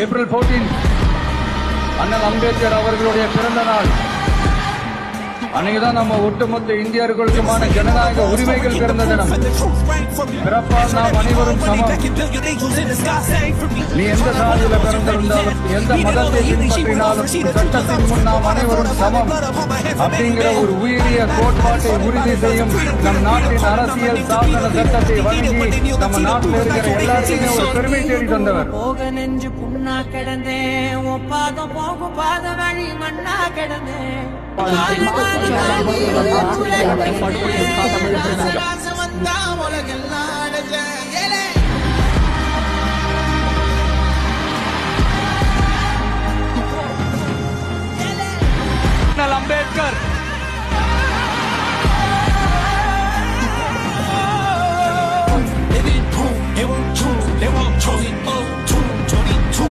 April 14 அண்ணல் அம்பேத்கர் அவர்களுடைய பிறந்த நாள். அன்னைக்குதான் நம்ம ஒட்டுமொத்த இந்தியர்களுக்குமான ஜனநாயக உரிமைகள் பிறந்த தினம். பிறப்பால் நாம் அனைவரும் சமம். நீ எந்த சாதியில பிறந்திருந்தாலும் எந்த மதத்தை பின்பற்றினாலும் சட்டத்தின் முன் நாம் அனைவரும் சமம் அப்படிங்கிற ஒரு உயரிய கோட்பாட்டை உறுதி செய்யும் நம் நாட்டின் அரசியல் சாசன சட்டத்தை வழங்கி நம்ம நாட்டில் இருக்கிற எல்லாத்தையுமே ஒரு பெருமை தேடி தந்தவர். போக நெஞ்சு புண்ணா கிடந்தேன், ஒப்பாக போக பாத வழி மண்ணா கிடந்தேன். உலகெல்லாம்